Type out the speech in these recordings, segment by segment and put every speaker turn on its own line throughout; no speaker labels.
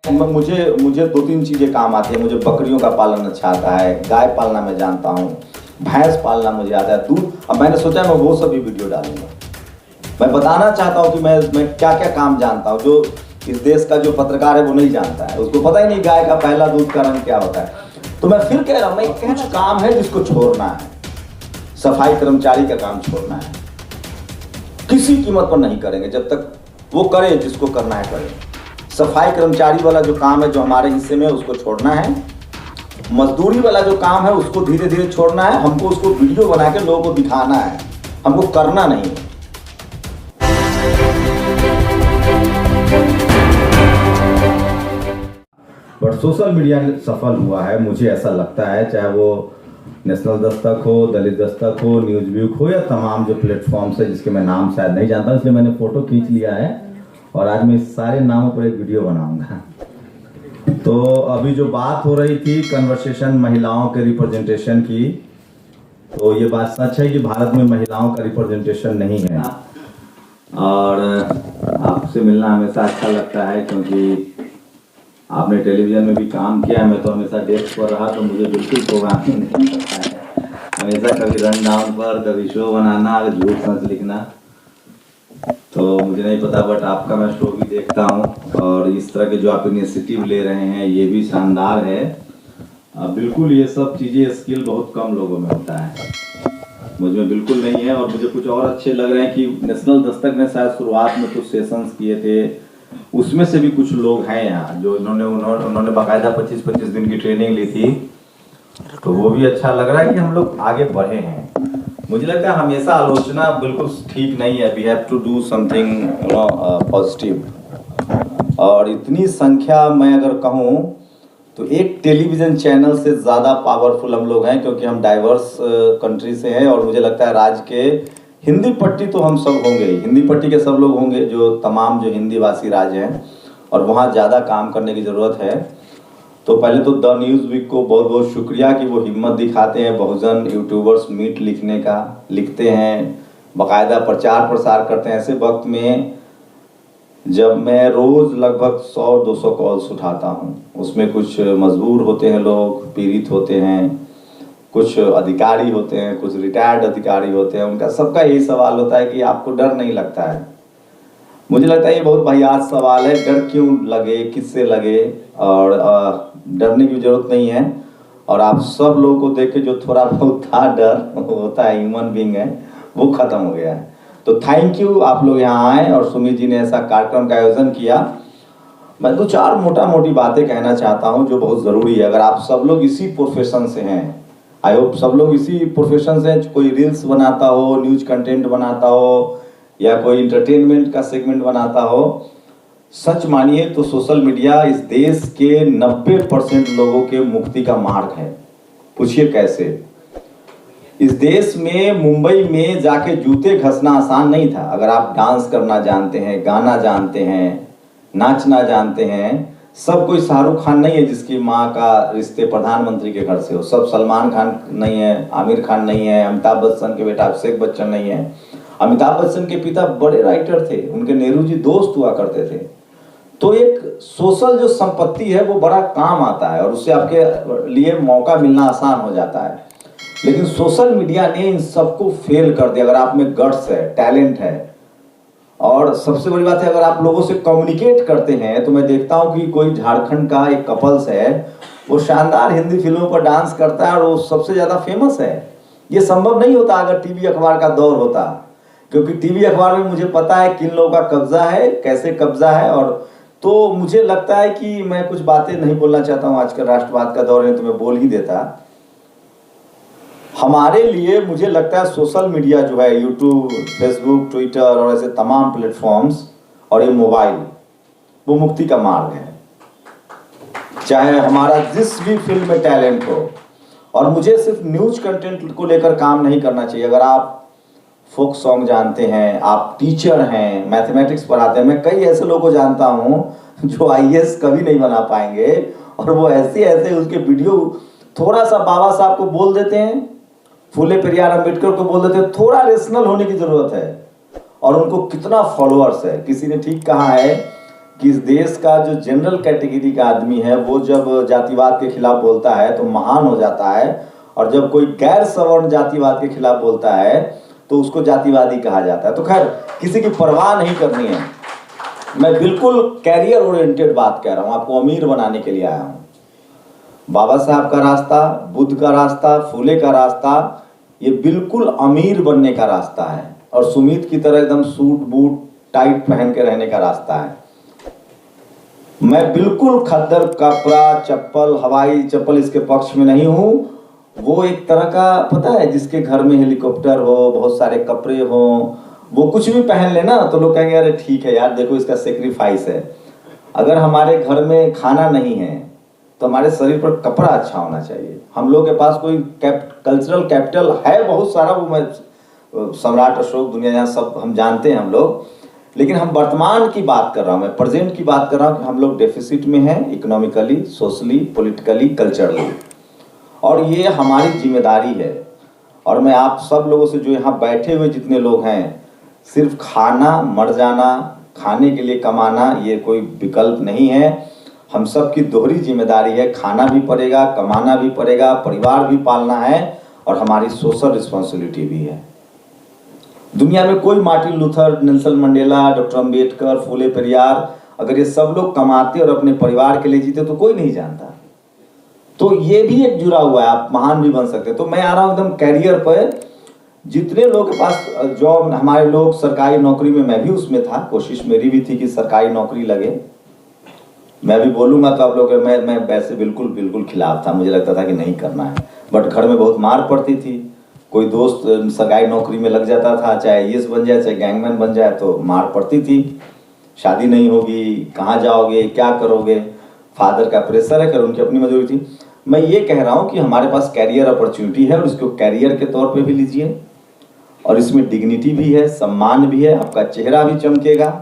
मुझे मुझे 2-3 चीज़ें काम आती है। मुझे बकरियों का पालन अच्छा आता है, गाय पालना मैं जानता हूँ, भैंस पालना मुझे आता है, दूध। अब मैंने सोचा मैं वो सभी वीडियो डालूंगा। मैं बताना चाहता हूँ कि मैं क्या क्या काम जानता हूँ जो इस देश का जो पत्रकार है वो नहीं जानता है। उसको पता ही नहीं गाय का पहला दूध का रंग क्या होता है। तो मैं फिर कह रहा हूँ, मैं कुछ काम है जिसको छोड़ना है। सफाई कर्मचारी का काम छोड़ना है, किसी कीमत पर नहीं करेंगे जब तक वो करे जिसको करना है करे। सफाई कर्मचारी वाला जो काम है जो हमारे हिस्से में उसको छोड़ना है। मजदूरी वाला जो काम है उसको धीरे धीरे छोड़ना है। हमको उसको वीडियो बना के लोगों को दिखाना है, हमको करना नहीं है। बट सोशल मीडिया सफल हुआ है, मुझे ऐसा लगता है, चाहे वो नेशनल दस्तक हो, दलित दस्तक हो, न्यूज वीक हो या तमाम जो प्लेटफॉर्म्स है जिसके मैं नाम शायद नहीं जानता, इसलिए मैंने फोटो खींच लिया है और आज मैं इस सारे नामों पर एक वीडियो बनाऊंगा। तो अभी जो बात हो रही थी कन्वर्सेशन महिलाओं के रिप्रेजेंटेशन की, तो ये बात सच है कि भारत में महिलाओं का रिप्रेजेंटेशन नहीं है। और आपसे मिलना हमेशा अच्छा लगता है क्योंकि आपने टेलीविज़न में भी काम किया है। मैं तो हमेशा डेस्क पर रहा तो मुझे बिल्कुल प्रोग्रामिंग नहीं पता है। हमेशा कभी रन डाउन पर, कभी शो बनाना, झूठ सच लिखना, तो मुझे नहीं पता। बट आपका मैं शो भी देखता हूँ और इस तरह के जो आप इनिशिएटिव ले रहे हैं ये भी शानदार है। बिल्कुल ये सब चीज़ें स्किल बहुत कम लोगों में होता है, मुझ में बिल्कुल नहीं है। और मुझे कुछ और अच्छे लग रहे हैं कि नेशनल दस्तक ने शायद शुरुआत में कुछ सेशंस किए थे, उसमें से भी कुछ लोग हैं यहाँ जो उन्होंने बाकायदा 25-25 दिन की ट्रेनिंग ली थी, तो वो भी अच्छा लग रहा है कि हम लोग आगे बढ़े हैं। मुझे लगता है हमेशा आलोचना बिल्कुल ठीक नहीं है। We have to do something positive. और इतनी संख्या मैं अगर कहूँ तो एक टेलीविज़न चैनल से ज़्यादा पावरफुल हम लोग हैं क्योंकि हम डाइवर्स कंट्री से हैं। और मुझे लगता है राज्य के हिंदी पट्टी तो हम सब होंगे, हिंदी पट्टी के सब लोग होंगे जो तमाम जो हिंदी भाषी राज्य हैं, और वहाँ ज़्यादा काम करने की ज़रूरत है। तो पहले तो द न्यूज़ वीक को बहुत बहुत शुक्रिया कि वो हिम्मत दिखाते हैं, बहुजन यूट्यूबर्स मीट लिखने का, लिखते हैं, बाकायदा प्रचार प्रसार करते हैं। ऐसे वक्त में जब मैं रोज़ लगभग 100-200 कॉल्स उठाता हूँ, उसमें कुछ मजबूर होते हैं लोग, पीड़ित होते हैं, कुछ अधिकारी होते हैं, कुछ रिटायर्ड अधिकारी होते हैं, उनका सबका यही सवाल होता है कि आपको डर नहीं लगता है। मुझे लगता है ये बहुत वाहियात सवाल है, डर क्यों लगे, किससे लगे, और डरने की जरूरत नहीं है। और आप सब लोगों को देख के जो थोड़ा बहुत था डर होता है, ह्यूमन बीइंग है, वो खत्म हो गया है। तो थैंक यू, आप लोग यहाँ आए और सुमित जी ने ऐसा कार्यक्रम का आयोजन किया। मैं 2-4 मोटा मोटी बातें कहना चाहता हूँ जो बहुत ज़रूरी है। अगर आप सब लोग इसी प्रोफेशन से हैं, आई होप सब लोग इसी प्रोफेशन से, कोई रील्स बनाता हो, न्यूज कंटेंट बनाता हो या कोई इंटरटेनमेंट का सेगमेंट बनाता हो, सच मानिए तो सोशल मीडिया इस देश के 90% लोगों के मुक्ति का मार्ग है। पूछिए कैसे? इस देश में मुंबई में जाके जूते घसना आसान नहीं था। अगर आप डांस करना जानते हैं, गाना जानते हैं, नाचना जानते हैं, सब कोई शाहरुख खान नहीं है जिसकी माँ का रिश्ते प्रधानमंत्री के घर से हो, सब सलमान खान नहीं है, आमिर खान नहीं है, अमिताभ बच्चन के बेटा अभिषेक बच्चन नहीं है। अमिताभ बच्चन के पिता बड़े राइटर थे, उनके नेहरू जी दोस्त हुआ करते थे। तो एक सोशल जो संपत्ति है वो बड़ा काम आता है और उससे आपके लिए मौका मिलना आसान हो जाता है। लेकिन सोशल मीडिया ने इन सबको फेल कर दिया। अगर आप में गट्स है, टैलेंट है, और सबसे बड़ी बात है अगर आप लोगों से कम्युनिकेट करते हैं, तो मैं देखता हूं कि कोई झारखंड का एक कपल्स है, वो शानदार हिंदी फिल्मों पर डांस करता है और वो सबसे ज़्यादा फेमस है। ये संभव नहीं होता अगर टीवी अखबार का दौर होता, क्योंकि टीवी अखबार में मुझे पता है किन लोगों का कब्जा है, कैसे कब्जा है। और तो मुझे लगता है कि मैं कुछ बातें नहीं बोलना चाहता हूँ, आजकल राष्ट्रवाद का दौर है तो मैं बोल ही देता। हमारे लिए मुझे लगता है सोशल मीडिया जो है, यूट्यूब, फेसबुक, ट्विटर और ऐसे तमाम प्लेटफॉर्म्स और ये मोबाइल, वो मुक्ति का मार्ग है। चाहे हमारा जिस भी फील्ड में टैलेंट हो, और मुझे सिर्फ न्यूज कंटेंट को लेकर काम नहीं करना चाहिए। अगर आप फोक सॉन्ग जानते हैं, आप टीचर हैं, मैथमेटिक्स पढ़ाते हैं, मैं कई ऐसे लोगों को जानता हूँ जो आईएएस कभी नहीं बना पाएंगे, और वो ऐसे ऐसे उसके वीडियो थोड़ा सा बाबा साहब को बोल देते हैं, फूले पेरियार अम्बेडकर को बोल देते हैं, थोड़ा रेशनल होने की जरूरत है। और उनको कितना फॉलोअर्स है। किसी ने ठीक कहा है कि इस देश का जो जनरल कैटेगरी का आदमी है वो जब जातिवाद के खिलाफ बोलता है तो महान हो जाता है, और जब कोई गैर सवर्ण जातिवाद के खिलाफ बोलता है तो उसको जातिवादी कहा जाता है। तो खैर किसी की परवाह नहीं करनी है, मैं बिल्कुल कैरियर ओरिएंटेड बात कह रहा हूँ, आपको अमीर बनाने के लिए आया हूँ। बाबा साहब का रास्ता, बुद्ध का रास्ता, फूले का रास्ता, ये बिल्कुल अमीर बनने का रास्ता है, और सुमित की तरह एकदम सूट बूट टाइट पहन के रहने का रास्ता है। मैं बिल्कुल खद्दर कपड़ा चप्पल हवाई चप्पल इसके पक्ष में नहीं हूँ। वो एक तरह का पता है, जिसके घर में हेलीकॉप्टर हो, बहुत सारे कपड़े हो, वो कुछ भी पहन लेना तो लोग कहेंगे अरे ठीक है यार, देखो इसका सेक्रीफाइस है। अगर हमारे घर में खाना नहीं है तो हमारे शरीर पर कपड़ा अच्छा होना चाहिए। हम लोग के पास कोई कल्चरल कैपिटल है बहुत सारा, वो मैं सम्राट अशोक दुनिया जहाँ सब हम जानते हैं हम लोग, लेकिन हम वर्तमान की बात कर रहा हूँ, मैं प्रेजेंट की बात कर रहा हूँ कि हम लोग डेफिसिट में हैं इकोनॉमिकली, सोशली, पॉलिटिकली, कल्चरली, और ये हमारी जिम्मेदारी है। और मैं आप सब लोगों से, जो यहाँ बैठे हुए जितने लोग हैं, सिर्फ खाना मर जाना, खाने के लिए कमाना, ये कोई विकल्प नहीं है। हम सब की दोहरी जिम्मेदारी है, खाना भी पड़ेगा, कमाना भी पड़ेगा, परिवार भी पालना है, और हमारी सोशल रिस्पॉन्सिबिलिटी भी है। दुनिया में कोई Martin Luther, Nelson Mandela, doctor Ambedkar, Phule Periyar, अगर ये सब लोग कमाते और अपने परिवार के लिए जीते तो कोई नहीं जानता। तो ये भी एक जुड़ा हुआ है, आप महान भी बन सकते। तो मैं आ रहा हूँ एकदम कैरियर पर। जितने लोग के पास जॉब, हमारे लोग सरकारी नौकरी में, मैं भी उसमें था, कोशिश मेरी भी थी कि सरकारी नौकरी लगे। मैं भी बोलूँगा तो आप लोग, मैं वैसे बिल्कुल खिलाफ था, मुझे लगता था कि नहीं करना है, बट घर में बहुत मार पड़ती थी। कोई दोस्त सरकारी नौकरी में लग जाता था, चाहे आईएएस बन जाए, चाहे गैंगमैन बन जाए, तो मार पड़ती थी। शादी नहीं होगी, कहाँ जाओगे, क्या करोगे, फादर का प्रेशर है, कर उनकी अपनी मजबूरी थी। मैं ये कह रहा हूँ कि हमारे पास कैरियर अपॉर्चुनिटी है, और इसको कैरियर के तौर पे भी लीजिए, और इसमें डिग्निटी भी है, सम्मान भी है, आपका चेहरा भी चमकेगा,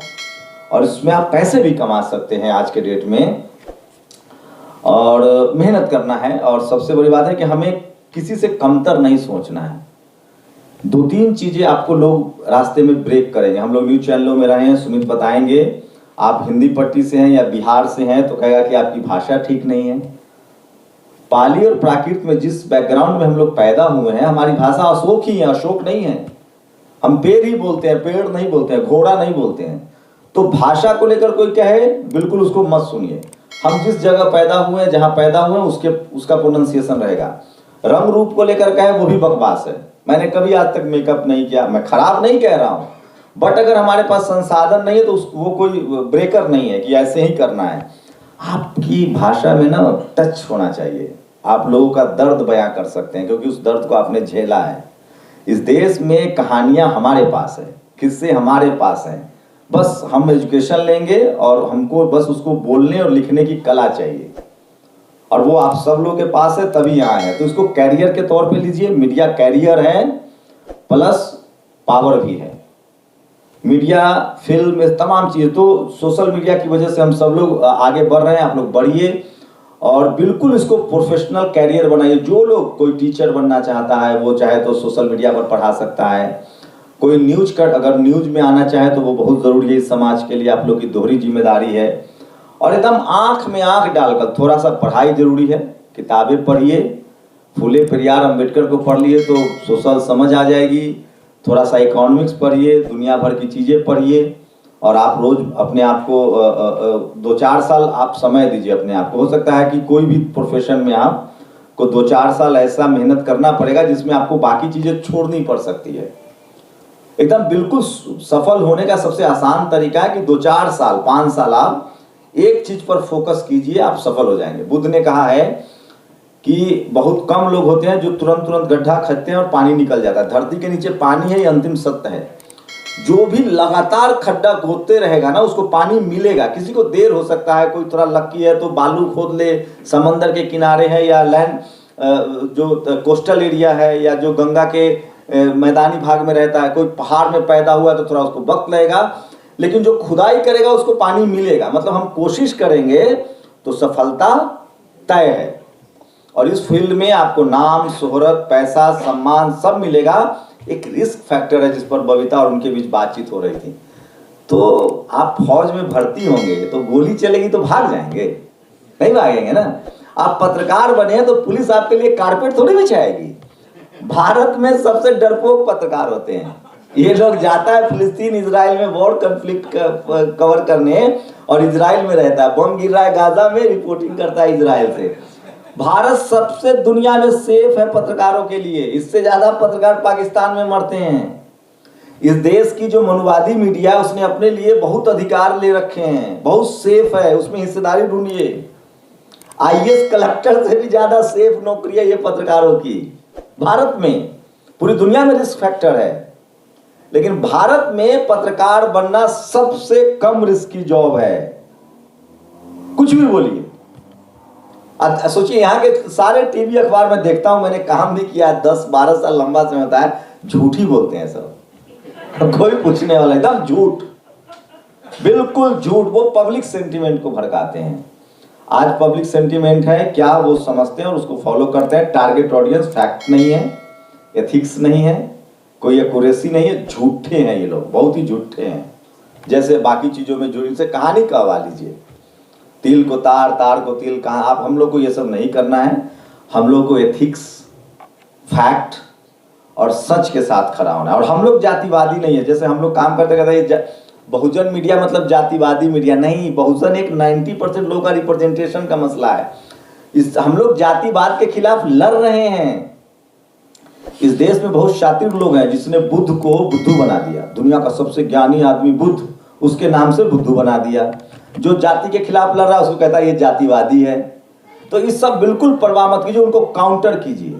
और इसमें आप पैसे भी कमा सकते हैं आज के डेट में। और मेहनत करना है, और सबसे बड़ी बात है कि हमें किसी से कमतर नहीं सोचना है। 2-3 चीज़ें आपको लोग रास्ते में ब्रेक करेंगे। हम लोग न्यूज़ चैनलों में रहे हैं, सुमित बताएंगे, आप हिंदी पट्टी से हैं या बिहार से हैं तो कहेगा कि आपकी भाषा ठीक नहीं है। पाली और प्राकृत में जिस बैकग्राउंड में हम लोग पैदा हुए हैं, हमारी भाषा अशोक ही है, अशोक नहीं है। हम पेड़ ही बोलते हैं, पेड़ नहीं बोलते हैं, घोड़ा नहीं बोलते हैं। तो भाषा को लेकर कोई कहे, बिल्कुल उसको मत सुनिए। हम जिस जगह पैदा हुए हैं, जहाँ पैदा हुए हैं, उसका प्रोनाउंसिएशन रहेगा। रंग रूप को लेकर कहे, वो भी बकवास है। मैंने कभी आज तक मेकअप नहीं किया, मैं खराब नहीं कह रहा हूँ, बट अगर हमारे पास संसाधन नहीं है तो वो कोई ब्रेकर नहीं है कि ऐसे ही करना है। आपकी भाषा में ना टच होना चाहिए, आप लोगों का दर्द बयां कर सकते हैं, क्योंकि उस दर्द को आपने झेला है। इस देश में कहानियां हमारे पास है, किस्से हमारे पास हैं, बस हम एजुकेशन लेंगे और हमको बस उसको बोलने और लिखने की कला चाहिए, और वो आप सब लोगों के पास है, तभी यहाँ है। तो इसको कैरियर के तौर पे लीजिए। मीडिया कैरियर है प्लस पावर भी है। मीडिया, फिल्म, तमाम चीज़ें, तो सोशल मीडिया की वजह से हम सब लोग आगे बढ़ रहे हैं। आप लोग बढ़िए और बिल्कुल इसको प्रोफेशनल कैरियर बनाइए। जो लोग, कोई टीचर बनना चाहता है वो चाहे तो सोशल मीडिया पर पढ़ा सकता है, कोई न्यूज का अगर न्यूज में आना चाहे तो वो बहुत ज़रूरी है इस समाज के लिए, आप लोग की दोहरी जिम्मेदारी है। और एकदम आँख में आँख डालकर थोड़ा सा पढ़ाई जरूरी है, किताबें पढ़िए, फूले पेरियार अंबेडकर को पढ़ लिए तो सोशल समझ आ जाएगी, थोड़ा सा इकोनॉमिक्स पढ़िए, दुनिया भर की चीज़ें पढ़िए, और आप रोज़ अपने आप को 2-4 साल आप समय दीजिए अपने आप को। हो सकता है कि कोई भी प्रोफेशन में आपको 2-4 साल ऐसा मेहनत करना पड़ेगा जिसमें आपको बाकी चीज़ें छोड़नी पड़ सकती है। एकदम बिल्कुल सफल होने का सबसे आसान तरीका है कि 2-4 साल, 5 साल आप एक चीज पर फोकस कीजिए, आप सफल हो जाएंगे। बुद्ध ने कहा है कि बहुत कम लोग होते हैं जो तुरंत गड्ढा खदते हैं और पानी निकल जाता है। धरती के नीचे पानी है, ये अंतिम सत्य है। जो भी लगातार खड्डा खोदते रहेगा ना, उसको पानी मिलेगा। किसी को देर हो सकता है, कोई थोड़ा लकी है तो बालू खोद ले, समंदर के किनारे है या लैंड जो कोस्टल एरिया है या जो गंगा के मैदानी भाग में रहता है, कोई पहाड़ में पैदा हुआ तो थोड़ा उसको वक्त लगेगा, लेकिन जो खुदाई करेगा उसको पानी मिलेगा। मतलब हम कोशिश करेंगे तो सफलता तय है। और इस फील्ड में आपको नाम, शोहरत, पैसा, सम्मान सब मिलेगा। एक रिस्क फैक्टर है जिस पर बबीता और उनके बीच बातचीत हो रही थी। तो आप फौज में भर्ती होंगे तो गोली चलेगी तो भाग जाएंगे, नहीं भागेंगे ना। आप पत्रकार बने हैं तो पुलिस आपके लिए कारपेट थोड़ी बिछाएगी। भारत में सबसे डरपोक पत्रकार होते हैं। ये लोग जाता है फिलिस्तीन इजराइल में वॉर कन्फ्लिक्ट कवर करने और इजराइल में रहता है, बम गिर रहा है गाजा में, रिपोर्टिंग करता है इजराइल से। भारत सबसे दुनिया में सेफ है पत्रकारों के लिए, इससे ज्यादा पत्रकार पाकिस्तान में मरते हैं। इस देश की जो मनुवादी मीडिया है उसने अपने लिए बहुत अधिकार ले रखे हैं, बहुत सेफ है, उसमें हिस्सेदारी ढूंढिए। आईएएस कलेक्टर से भी ज्यादा सेफ नौकरी है ये पत्रकारों की भारत में। पूरी दुनिया में रिस्क फैक्टर है, लेकिन भारत में पत्रकार बनना सबसे कम रिस्की जॉब है। कुछ भी बोलिए, सोचिए यहाँ के सारे टीवी अखबार में देखता हूं, मैंने काम भी किया 10-12 साल लंबा समय होता है, झूठी बोलते हैं सब। कोई पूछने वाला एकदम झूठ, बिल्कुल झूठ। वो पब्लिक सेंटिमेंट को भड़काते हैं। आज पब्लिक सेंटिमेंट है क्या वो समझते हैं और उसको फॉलो करते हैं। टारगेट ऑडियंस फैक्ट नहीं है, एथिक्स नहीं है, कोई एक्यूरेसी नहीं है, झूठे हैं ये लोग, बहुत ही झूठे हैं। जैसे बाकी चीजों में जो इनसे कहानी कहवा लीजिए, तिल को तार, तार को तिल, कहाँ। आप हम लोग को ये सब नहीं करना है। हम लोग को एथिक्स, फैक्ट और सच के साथ खड़ा होना है। और हम लोग जातिवादी नहीं है। जैसे हम लोग काम करते करते बहुजन मीडिया मतलब जातिवादी मीडिया नहीं, बहुजन एक 90% लोगों का रिप्रेजेंटेशन का मसला है। हम लोग जातिवाद के खिलाफ लड़ रहे हैं। इस देश में बहुत शातिर लोग हैं जिसने बुद्ध को बुद्धू बना दिया। दुनिया का सबसे ज्ञानी आदमी बुद्ध, उसके नाम से बुद्धू बना दिया। जो जाति के खिलाफ लड़ रहा है उसको कहता है ये जातिवादी है। तो इस सब बिल्कुल परवाह मत कीजिए, उनको काउंटर कीजिए।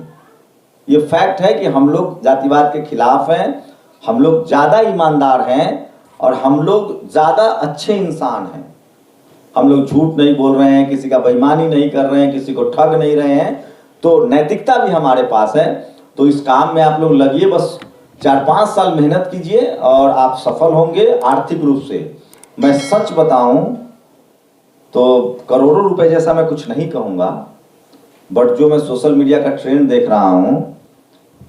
ये फैक्ट है कि हम लोग जातिवाद के खिलाफ हैं, हम लोग ज्यादा ईमानदार हैं और हम लोग ज्यादा अच्छे इंसान हैं। हम लोग झूठ नहीं बोल रहे हैं, किसी का बेईमानी नहीं कर रहे हैं, किसी को ठग नहीं रहे हैं, तो नैतिकता भी हमारे पास है। तो इस काम में आप लोग लगिए, बस 4-5 साल मेहनत कीजिए और आप सफल होंगे आर्थिक रूप से। मैं सच बताऊं तो करोड़ों रुपए जैसा मैं कुछ नहीं कहूंगा, बट जो मैं सोशल मीडिया का ट्रेंड देख रहा हूं,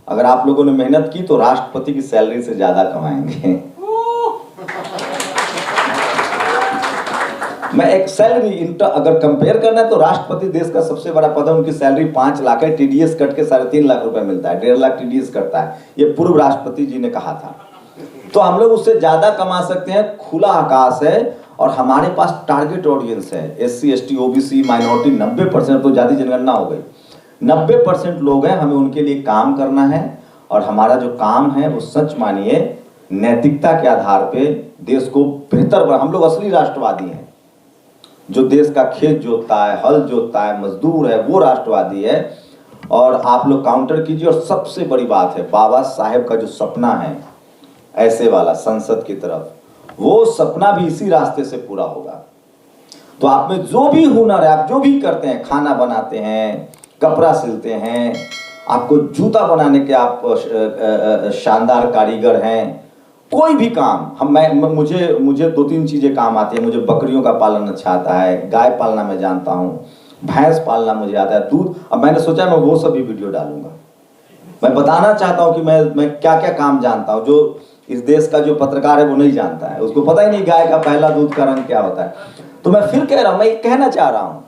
अगर आप लोगों ने मेहनत की तो राष्ट्रपति की सैलरी से ज्यादा कमाएंगे। मैं एक सैलरी अगर कंपेयर करना है तो राष्ट्रपति देश का सबसे बड़ा पद है, उनकी सैलरी 5 लाख है, टीडीएस कट के 3.5 लाख रुपए मिलता है, 1.5 लाख टीडीएस कटता है, ये पूर्व राष्ट्रपति जी ने कहा था। तो हम लोग उससे ज्यादा कमा सकते हैं, खुला आकाश है और हमारे पास टारगेट ऑडियंस है। एससी, एसटी, ओबीसी, माइनॉरिटी 90%, तो जाति जनगणना हो गई, 90% लोग हैं। हमें उनके लिए काम करना है और हमारा जो काम है वो सच मानिए नैतिकता के आधार पे देश को बेहतर बना। हम लोग असली राष्ट्रवादी हैं। जो देश का खेत जोतता है, हल जोतता है, मजदूर है, वो राष्ट्रवादी है। और आप लोग काउंटर कीजिए। और सबसे बड़ी बात है, बाबा साहेब का जो सपना है ऐसे वाला संसद की तरफ, वो सपना भी इसी रास्ते से पूरा होगा। तो आप में जो भी हुनर है, आप जो भी करते हैं, खाना बनाते हैं, कपड़ा सिलते हैं, आपको जूता बनाने के आप शानदार कारीगर हैं, कोई भी काम, मुझे 2-3 चीजें काम आती है। मुझे बकरियों का पालन अच्छा आता है, गाय पालना मैं जानता हूँ, भैंस पालना मुझे आता है, दूध। अब मैंने सोचा मैं वो सब भी वीडियो डालूंगा। मैं बताना चाहता हूँ कि मैं क्या क्या काम जानता हूँ, जो इस देश का जो पत्रकार है वो नहीं जानता है, उसको पता ही नहीं गाय का पहला दूध का रंग क्या होता है। तो मैं फिर कह रहा हूँ, मैं कहना चाह रहा हूँ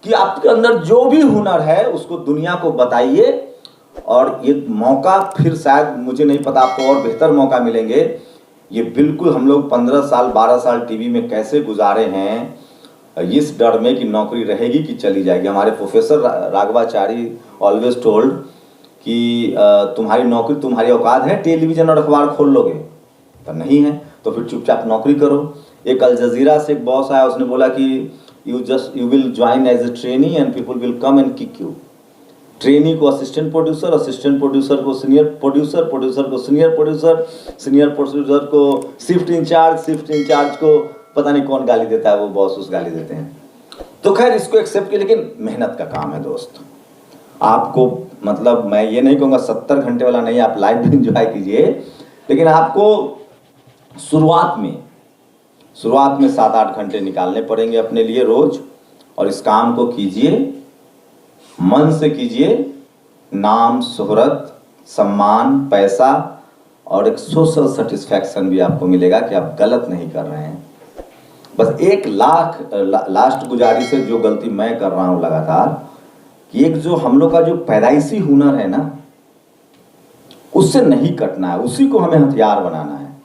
कि आपके अंदर जो भी हुनर है उसको दुनिया को बताइए। और ये मौका फिर शायद, मुझे नहीं पता, आपको और बेहतर मौका मिलेंगे। ये बिल्कुल हम लोग 15 साल 12 साल टीवी में कैसे गुजारे हैं इस डर में कि नौकरी रहेगी कि चली जाएगी। हमारे प्रोफेसर राघवाचारी ऑलवेज टोल्ड कि तुम्हारी नौकरी, तुम्हारी औकात है टेलीविजन और अखबार खोल लोगे, पर नहीं है तो फिर चुपचाप नौकरी करो। एक अल जजीरा से एक बॉस आया, उसने बोला कि you will join as a trainee and people will come and kick you. Trainee को असिस्टेंट प्रोड्यूसर, असिस्टेंट प्रोड्यूसर को सीनियर प्रोड्यूसर, प्रोड्यूसर को सीनियर प्रोड्यूसर, सीनियर प्रोड्यूसर को शिफ्ट इंचार्ज, शिफ्ट इंचार्ज को पता नहीं कौन गाली देता है, वो बॉस उस गाली देते हैं। तो खैर इसको एक्सेप्ट किया, लेकिन मेहनत का काम है दोस्त। आपको मतलब मैं ये नहीं कहूँगा 70 घंटे वाला नहीं, आप लाइफ भी इंजॉय कीजिए, लेकिन आपको शुरुआत में 7-8 घंटे निकालने पड़ेंगे अपने लिए रोज। और इस काम को कीजिए, मन से कीजिए। नाम, शोहरत, सम्मान, पैसा और एक सोशल सेटिस्फैक्शन भी आपको मिलेगा कि आप गलत नहीं कर रहे हैं। बस एक लास्ट गुजारिश है, जो गलती मैं कर रहा हूँ लगातार, कि एक जो हम लोग का जो पैदाइशी हुनर है ना, उससे नहीं कटना है, उसी को हमें हथियार बनाना है।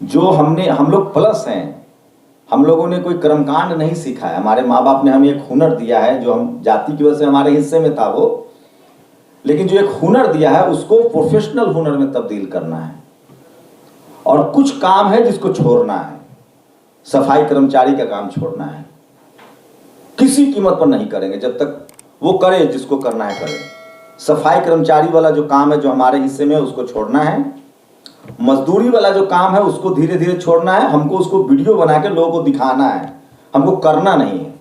जो हम लोग प्लस हैं, हम लोगों ने कोई कर्मकांड नहीं सीखा है, हमारे माँ बाप ने हमें एक हुनर दिया है जो हम जाति की वजह से हमारे हिस्से में था वो, लेकिन जो एक हुनर दिया है उसको प्रोफेशनल हुनर में तब्दील करना है। और कुछ काम है जिसको छोड़ना है, सफाई कर्मचारी का काम छोड़ना है, किसी कीमत पर नहीं करेंगे, जब तक वो करे जिसको करना है करे। सफाई कर्मचारी वाला जो काम है जो हमारे हिस्से में, उसको छोड़ना है। मजदूरी वाला जो काम है उसको धीरे धीरे छोड़ना है। हमको उसको वीडियो बना के लोगों को दिखाना है, हमको करना नहीं है।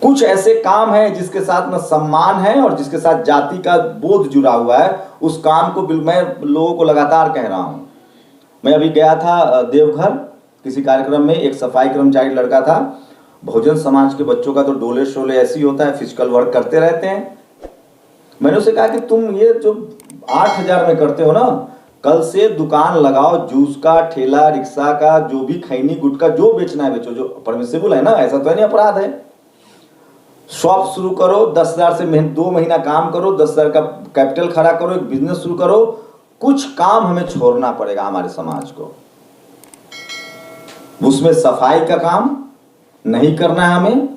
कुछ ऐसे काम है जिसके साथ न सम्मान है और जिसके साथ जाति का बोध जुड़ा हुआ है, उस काम को मैं लोगों को लगातार कह रहा हूं। मैं अभी गया था देवघर किसी कार्यक्रम में, एक सफाई कर्मचारी लड़का था, बहुजन समाज के बच्चों का तो डोले शोले ऐसी होता है, फिजिकल वर्क करते रहते हैं। मैंने उसे कहा कि तुम ये जो 8,000 में करते हो ना, कल से दुकान लगाओ, जूस का ठेला, रिक्शा का, जो भी खैनी गुटका जो बेचना है बेचो, जो परमिसिबल है ना, ऐसा तो नहीं अपराध है। शॉप शुरू करो, 10,000 से 2 महीना काम करो, 10,000 का कैपिटल खड़ा करो, एक बिजनेस शुरू करो। कुछ काम हमें छोड़ना पड़ेगा हमारे समाज को, उसमें सफाई का काम नहीं करना है, हमें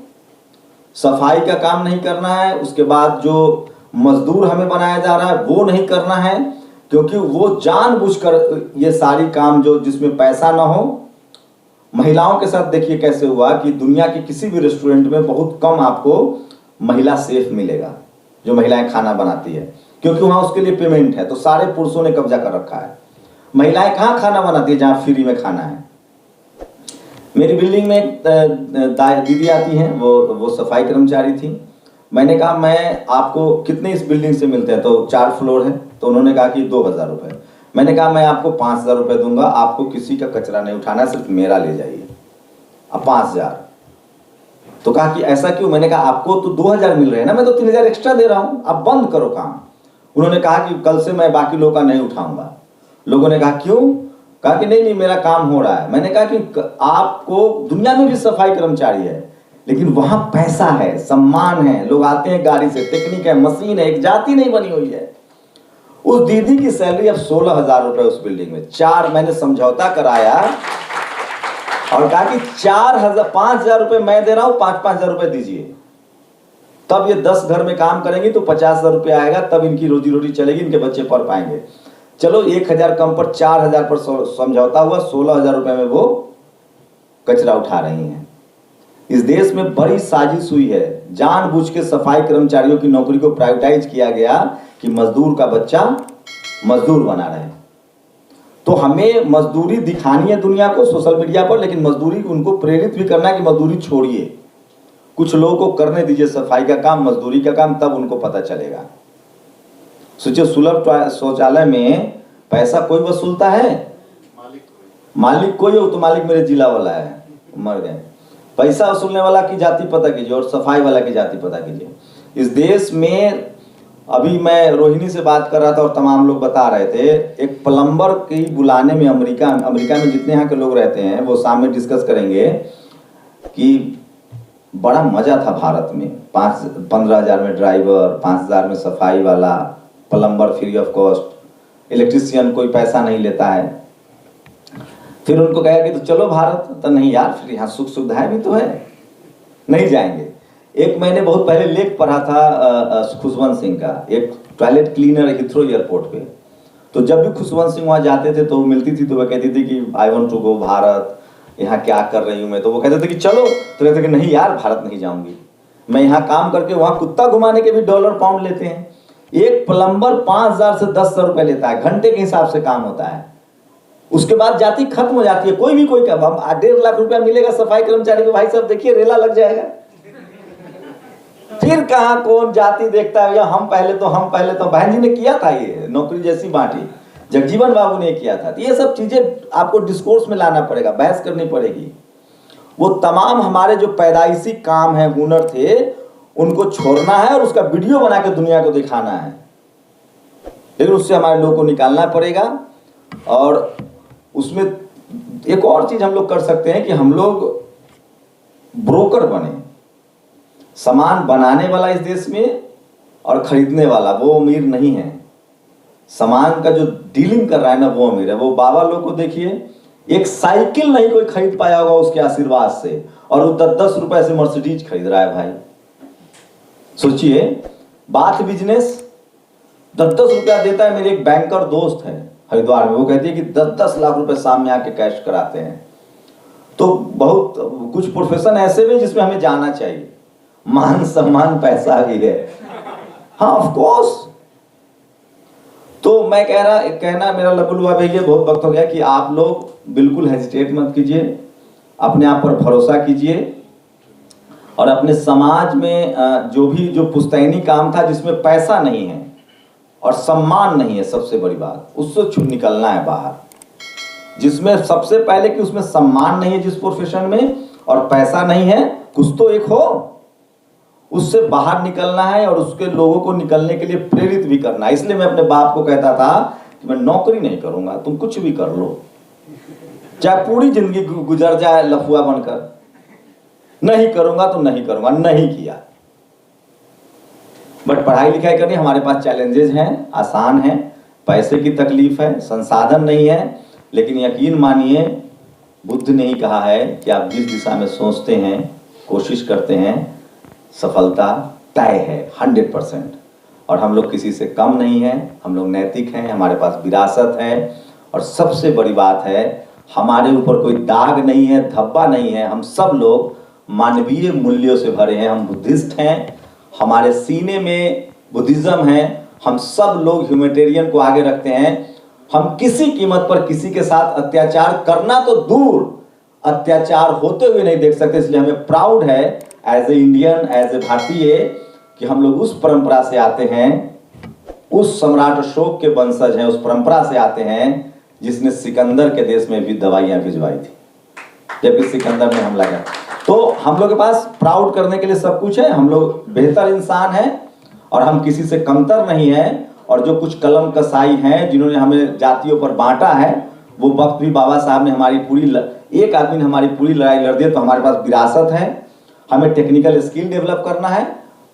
सफाई का काम नहीं करना है। उसके बाद जो मजदूर हमें बनाया जा रहा है वो नहीं करना है, क्योंकि वो जानबूझकर ये सारी काम जो जिसमें पैसा ना हो। महिलाओं के साथ देखिए कैसे हुआ कि दुनिया के किसी भी रेस्टोरेंट में बहुत कम आपको महिला शेफ मिलेगा जो महिलाएं खाना बनाती है, क्योंकि वहां उसके लिए पेमेंट है। तो सारे पुरुषों ने कब्जा कर रखा है। महिलाएं कहाँ खाना बनाती है जहां फ्री में खाना है। मेरी बिल्डिंग में एक दीदी आती हैं, वो सफाई कर्मचारी थी। मैंने कहा मैं आपको कितने इस बिल्डिंग से मिलते हैं, तो 4 फ्लोर है, तो उन्होंने कहा कि 2,000 रुपये। मैंने कहा मैं आपको 5,000 रुपये दूंगा, आपको किसी का कचरा नहीं उठाना, सिर्फ मेरा ले जाइए। अब 5,000। तो कहा कि ऐसा क्यों? मैंने कहा आपको तो 2,000 मिल रहे हैं ना, मैं तो 3,000 एक्स्ट्रा दे रहा हूं, आप बंद करो काम। उन्होंने कहा कि कल से मैं बाकी लोगों का नहीं उठाऊंगा। लोगों ने कहा क्यों? कहा कि नहीं मेरा काम हो रहा है। मैंने कहा कि आपको दुनिया में भी सफाई कर्मचारी है, लेकिन वहां पैसा है, सम्मान है, लोग आते हैं गाड़ी से, टेक्निक है, मशीन है, एक जाति नहीं बनी हुई है। उस दीदी की सैलरी अब 16,000 रुपए उस बिल्डिंग में। 4 मैंने समझौता कराया और कहा कि 5,000 रुपए मैं दे रहा हूं, 5,000 रुपए दीजिए, तब ये 10 घर में काम करेंगी तो 50,000 रुपए आएगा, तब इनकी रोजी रोटी चलेगी, इनके बच्चे पढ़ पाएंगे। चलो 1,000 कम पर 4,000 पर समझौता हुआ, 16,000 रुपए में वो कचरा उठा रही हैं। इस देश में बड़ी साजिश हुई है, जानबूझ के सफाई कर्मचारियों की नौकरी को प्राइवेटाइज किया गया कि मजदूर का बच्चा मजदूर बना रहे। तो हमें मजदूरी दिखानी है दुनिया को सोशल मीडिया पर, लेकिन मजदूरी उनको प्रेरित भी करना है कि मजदूरी छोड़िए, कुछ लोगों को करने दीजिए सफाई का काम, मजदूरी का काम, तब उनको पता चलेगा। सोचिए सुलभ शौचालय में पैसा कोई वसूलता है? मालिक कोई हो तो मालिक मेरे जिला वाला है, मर गए। पैसा वसूलने वाला की जाति पता कीजिए और सफाई वाला की जाति पता कीजिए। इस देश में अभी मैं रोहिणी से बात कर रहा था और तमाम लोग बता रहे थे, एक प्लम्बर की बुलाने में अमेरिका में जितने यहाँ के लोग रहते हैं वो सामने डिस्कस करेंगे कि बड़ा मजा था भारत में, 15,000 में ड्राइवर, 5,000 में सफाई वाला, plumber free of cost, electrician कोई पैसा नहीं लेता है। फिर उनको कहा कि तो चलो भारत, तो नहीं यार फिर यहाँ सुख सुविधाएं भी तो है, नहीं जाएंगे। एक मैंने बहुत पहले लेख पढ़ा था खुशवंत सिंह का, एक टॉयलेट क्लीनर हिथ्रो एयरपोर्ट पे। तो जब भी खुशवंत सिंह वहाँ जाते थे तो वो मिलती थी तो वह कहती थी कि I want to go Bharat, यहाँ क्या कर रही हूँ मैं। तो वो कहते थे कि चलो, तो कहते कि नहीं यार भारत नहीं जाऊंगी, मैं यहाँ काम करके वहाँ कुत्ता घुमाने के भी $, पाउंड लेते हैं। एक प्लम्बर 5,000 से 10,000 रुपए लेता है, घंटे के हिसाब से काम होता है। उसके बाद जाति खत्म हो जाती है, कोई भी कोई का 1.5 लाख रुपया मिलेगा सफाई कर्मचारी को, भाई साहब देखिए रेला लग जाएगा। फिर कहाँ कौन जाति देखता है? हम पहले तो बहन जी ने किया था, ये नौकरी जैसी बांटी जगजीवन बाबू ने किया था। तो ये सब चीजें आपको डिस्कोर्स में लाना पड़ेगा, बहस करनी पड़ेगी। वो तमाम हमारे जो पैदाइशी काम है, हुनर थे, उनको छोड़ना है और उसका वीडियो बना के दुनिया को दिखाना है। लेकिन उससे हमारे लोगों को निकालना पड़ेगा। और उसमें एक और चीज हम लोग कर सकते हैं कि हम लोग ब्रोकर बने। सामान बनाने वाला इस देश में और खरीदने वाला वो अमीर नहीं है, सामान का जो डीलिंग कर रहा है ना वो अमीर है। वो बाबा लोग को देखिए, एक साइकिल नहीं कोई खरीद पाया होगा उसके आशीर्वाद से, और वो 10-10 रुपए से मर्सिडीज खरीद रहा है। भाई सोचिए, बात बिजनेस 10-10 रुपया देता है। मेरे एक बैंकर दोस्त है हरिद्वार में, वो कहती है कि 10-10 लाख रुपए सामने आके कैश कराते हैं। तो बहुत कुछ प्रोफेशन ऐसे भी जिसमें हमें जाना चाहिए, मान सम्मान पैसा भी है, हाँ ऑफ कोर्स। तो मैं कहना मेरा लबुल हुआ भैया बहुत वक्त हो गया कि आप लोग बिल्कुल हेजिटेट मत कीजिए, अपने आप पर भरोसा कीजिए, और अपने समाज में जो पुश्तैनी काम था जिसमें पैसा नहीं है और सम्मान नहीं है, सबसे बड़ी बात, उससे छूट निकलना है बाहर। जिसमें सबसे पहले कि उसमें सम्मान नहीं है जिस प्रोफेशन में, और पैसा नहीं है, कुछ तो एक हो, उससे बाहर निकलना है और उसके लोगों को निकलने के लिए प्रेरित भी करना है। इसलिए मैं अपने बाप को कहता था कि मैं नौकरी नहीं करूंगा, तुम कुछ भी कर लो, चाहे पूरी जिंदगी गुजर जाए लफुआ बनकर, नहीं करूंगा तो नहीं करूंगा। नहीं किया। बट पढ़ाई लिखाई करनी, हमारे पास चैलेंजेस हैं, आसान है, पैसे की तकलीफ है, संसाधन नहीं है, लेकिन यकीन मानिए बुद्ध ने ही कहा है कि आप जिस दिशा में सोचते हैं, कोशिश करते हैं, सफलता तय है 100%। और हम लोग किसी से कम नहीं हैं, हम लोग नैतिक हैं, हमारे पास विरासत है, और सबसे बड़ी बात है हमारे ऊपर कोई दाग नहीं है, धब्बा नहीं है। हम सब लोग मानवीय मूल्यों से भरे हैं, हम बुद्धिस्ट हैं, हमारे सीने में बुद्धिज्म है, हम सब लोग ह्यूमैनिटेरियन को आगे रखते हैं। हम किसी कीमत पर किसी के साथ अत्याचार करना तो दूर, अत्याचार होते हुए नहीं देख सकते। इसलिए हमें प्राउड है as a Indian, as a Bharatiya, कि हम लोग उस परंपरा से आते हैं, उस सम्राट अशोक के वंशज हैं, उस परंपरा से आते हैं जिसने सिकंदर के देश में भी दवाइयां भिजवाई थी जबकि सिकंदर ने हमला किया। तो हम लोग के पास प्राउड करने के लिए सब कुछ है, हम लोग बेहतर इंसान हैं और हम किसी से कमतर नहीं हैं। और जो कुछ कलम कसाई हैं जिन्होंने हमें जातियों पर बांटा है, वो वक्त भी बाबा साहब ने हमारी एक आदमी ने हमारी पूरी लड़ाई लड़ दी। तो हमारे पास विरासत है, हमें टेक्निकल स्किल डेवलप करना है।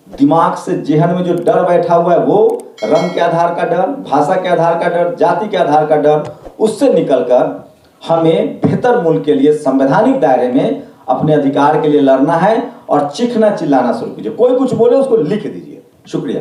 दिमाग से जेहन में जो डर बैठा हुआ है, वो रंग के आधार का डर, भाषा के आधार का डर, जाति के आधार का डर, उससे निकलकर हमें बेहतर मुल्क के लिए संवैधानिक दायरे में अपने अधिकार के लिए लड़ना है। और चीखना चिल्लाना शुरू कीजिए, कोई कुछ बोले उसको लिख दीजिए। शुक्रिया।